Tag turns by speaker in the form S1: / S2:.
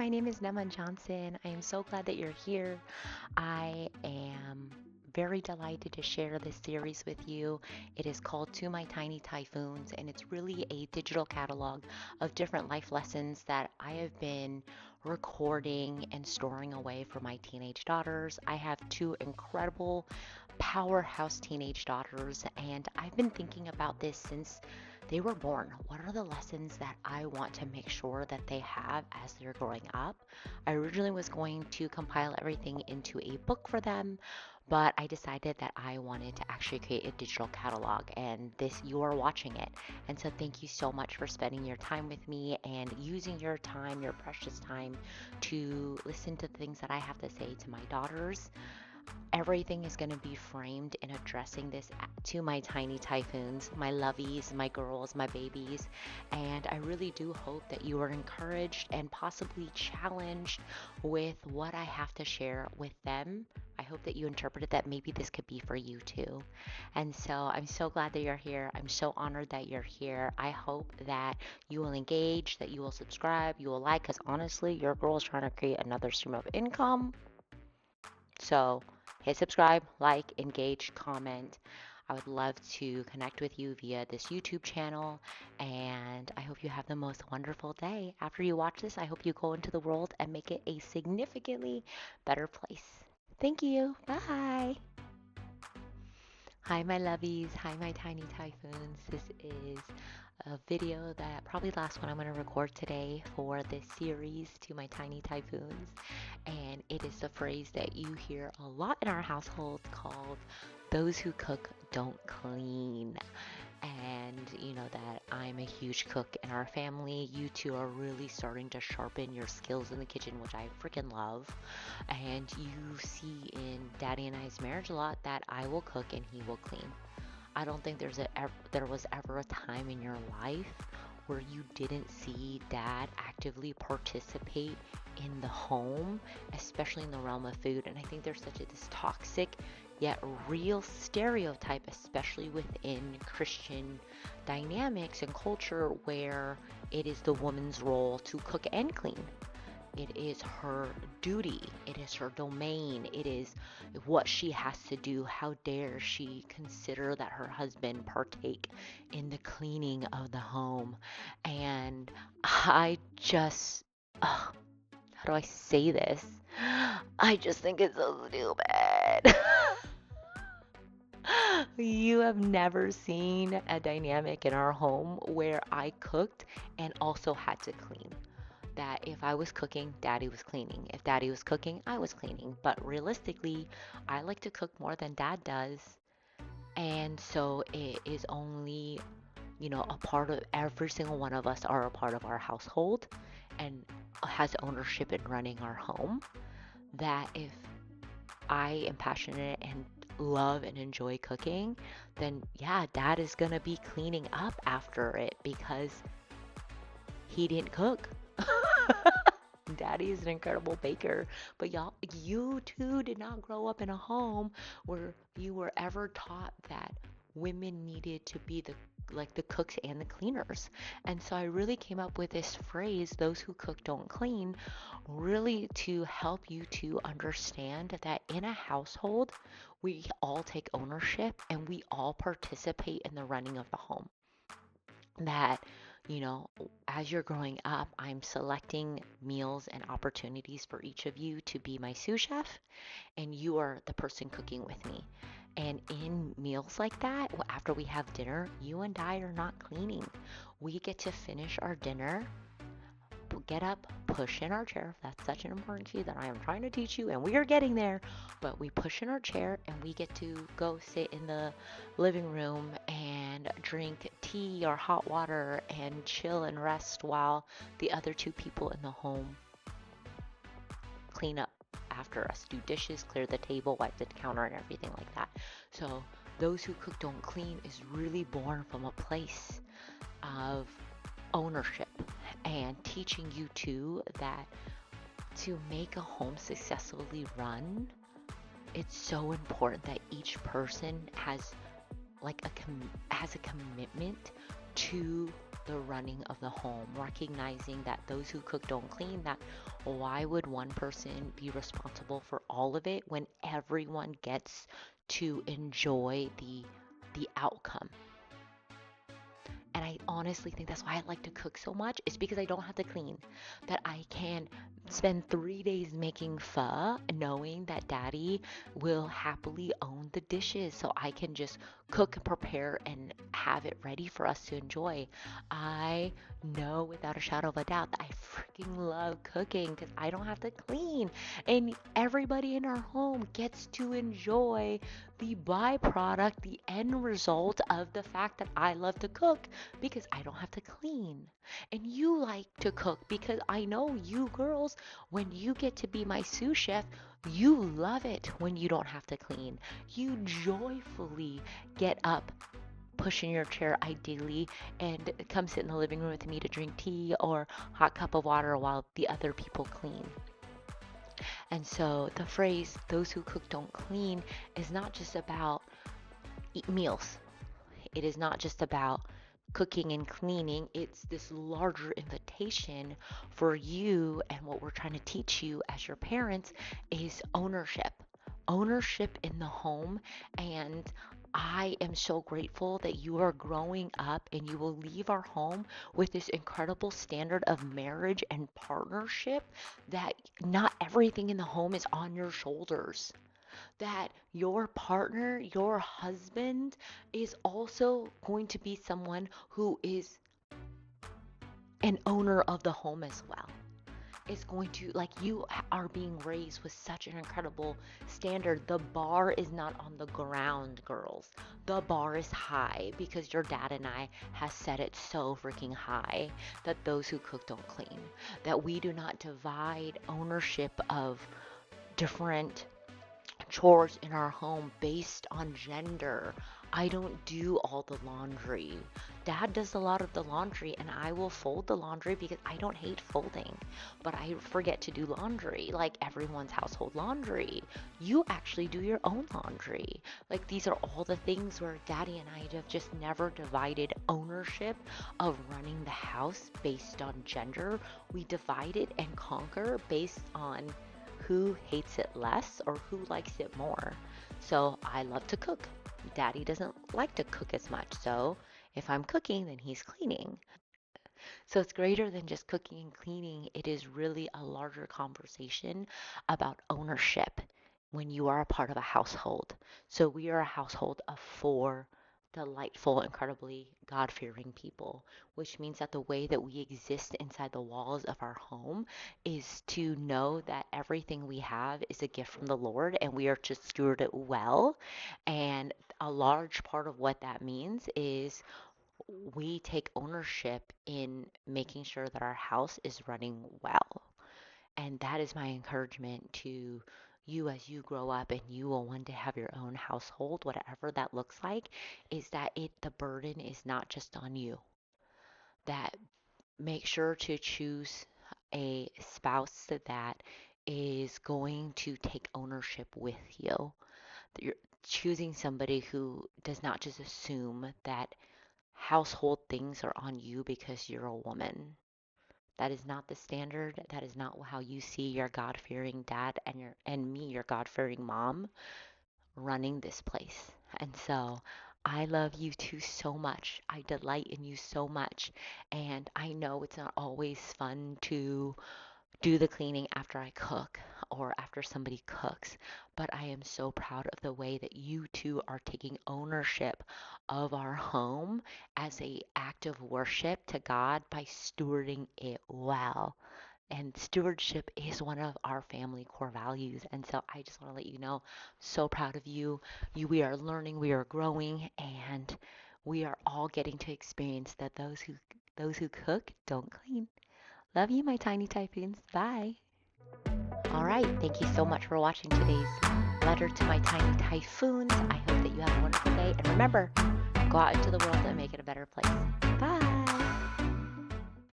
S1: my name is Naman Johnson. I am so glad that you're here. I am very delighted to share this series with you. It is called To My Tiny Typhoons, and it's really a digital catalog of different life lessons that I have been recording and storing away for my teenage daughters. I have two incredible powerhouse teenage daughters, and I've been thinking about this since they were born. What are the lessons that I want to make sure that they have as they're growing up? I originally was going to compile everything into a book for them, but I decided that I wanted to actually create a digital catalog, and this, you are watching it. And so thank you so much for spending your time with me and using your time, your precious time, to listen to the things that I have to say to my daughters. Everything is going to be framed in addressing this to my tiny typhoons, my lovies, my girls, my babies. And I really do hope that you are encouraged and possibly challenged with what I have to share with them. I hope that you interpreted that maybe this could be for you too. And so I'm so glad that you're here. I'm so honored that you're here. I hope that you will engage, that you will subscribe, you will like, because honestly, your girl is trying to create another stream of income. So hit subscribe, like, engage, comment. I would love to connect with you via this YouTube channel, and I hope you have the most wonderful day. After you watch this, I hope you go into the world and make it a significantly better place. Thank you. Bye. Hi, my lovies. Hi, my tiny typhoons. This is a video that probably the last one I'm going to record today for this series to my tiny typhoons. And it is the phrase that you hear a lot in our household called those who cook don't clean. And you know that I'm a huge cook in our family. You two are really starting to sharpen your skills in the kitchen, which I freaking love. And you see in Daddy and I's marriage a lot that I will cook and he will clean. I don't think there was ever a time in your life where you didn't see dad actively participate in the home, especially in the realm of food. And I think there's such this toxic yet real stereotype, especially within Christian dynamics and culture, where it is the woman's role to cook and clean. It is her duty. It is her domain. It is what she has to do. How dare she consider that her husband partake in the cleaning of the home? And I just, how do I say this? I just think it's so stupid. You have never seen a dynamic in our home where I cooked and also had to clean. That if I was cooking, daddy was cleaning. If daddy was cooking, I was cleaning. But realistically, I like to cook more than dad does. And so it is only, a part of every single one of us are a part of our household and has ownership in running our home. That if I am passionate and love and enjoy cooking, then yeah, dad is gonna be cleaning up after it because he didn't cook. Daddy is an incredible baker, but y'all, you too did not grow up in a home where you were ever taught that women needed to be the cooks and the cleaners. And so I really came up with this phrase, those who cook don't clean, really to help you to understand that in a household, we all take ownership and we all participate in the running of the home. That, you know, as you're growing up, I'm selecting meals and opportunities for each of you to be my sous chef, and you are the person cooking with me. And in meals like that, after we have dinner, you and I are not cleaning. We get to finish our dinner, get up, push in our chair. That's such an important key that I am trying to teach you, and we are getting there. But we push in our chair and we get to go sit in the living room and drink tea or hot water and chill and rest while the other two people in the home clean up after us, do dishes, clear the table, wipe the counter, and everything like that. So, those who cook don't clean is really born from a place of ownership and teaching you too that to make a home successfully run, it's so important that each person has has a commitment to the running of the home, recognizing that those who cook don't clean, that why would one person be responsible for all of it when everyone gets to enjoy the outcome. And I honestly think that's why I like to cook so much. It's because I don't have to clean. That I can spend 3 days making pho, knowing that daddy will happily own the dishes. So I can just cook and prepare and have it ready for us to enjoy. I know without a shadow of a doubt that I freaking love cooking because I don't have to clean. And everybody in our home gets to enjoy the byproduct, the end result of the fact that I love to cook because I don't have to clean. And you like to cook because I know you girls, when you get to be my sous chef, you love it when you don't have to clean. You joyfully get up, push in your chair ideally, and come sit in the living room with me to drink tea or hot cup of water while the other people clean. And so the phrase, those who cook don't clean, is not just about eat meals. It is not just about cooking and cleaning. It's this larger invitation for you, and what we're trying to teach you as your parents is ownership. Ownership in the home. And I am so grateful that you are growing up and you will leave our home with this incredible standard of marriage and partnership, that not everything in the home is on your shoulders, that your partner, your husband, is also going to be someone who is an owner of the home as well. Is going to, like, you are being raised with such an incredible standard. The bar is not on the ground, girls. The bar is high because your dad and I has set it so freaking high that those who cook don't clean. That we do not divide ownership of different chores in our home based on gender. I don't do all the laundry. Dad does a lot of the laundry, and I will fold the laundry because I don't hate folding, but I forget to do laundry, like everyone's household laundry. You actually do your own laundry. Like, these are all the things where daddy and I have just never divided ownership of running the house based on gender. We divide it and conquer based on who hates it less or who likes it more. So I love to cook. Daddy doesn't like to cook as much. So if I'm cooking, then he's cleaning. So it's greater than just cooking and cleaning. It is really a larger conversation about ownership when you are a part of a household. So we are a household of four delightful, incredibly God-fearing people, which means that the way that we exist inside the walls of our home is to know that everything we have is a gift from the Lord and we are to steward it well. And a large part of what that means is we take ownership in making sure that our house is running well. And that is my encouragement to you as you grow up and you will one day have your own household, whatever that looks like, is that the burden is not just on you. That make sure to choose a spouse that is going to take ownership with you. That you're choosing somebody who does not just assume that household things are on you because you're a woman. That is not the standard. That is not how you see your God-fearing dad and me, your God-fearing mom, running this place. And so I love you two so much. I delight in you so much. And I know it's not always fun to do the cleaning after I cook or after somebody cooks, but I am so proud of the way that you two are taking ownership of our home as a act of worship to God by stewarding it well. And stewardship is one of our family core values. And so I just want to let you know, so proud of you. We are learning, we are growing, and we are all getting to experience that those who cook don't clean. Love you, my tiny typhoons. Bye. All right. Thank you so much for watching today's letter to my tiny typhoons. I hope that you have a wonderful day. And remember, go out into the world and make it a better place. Bye.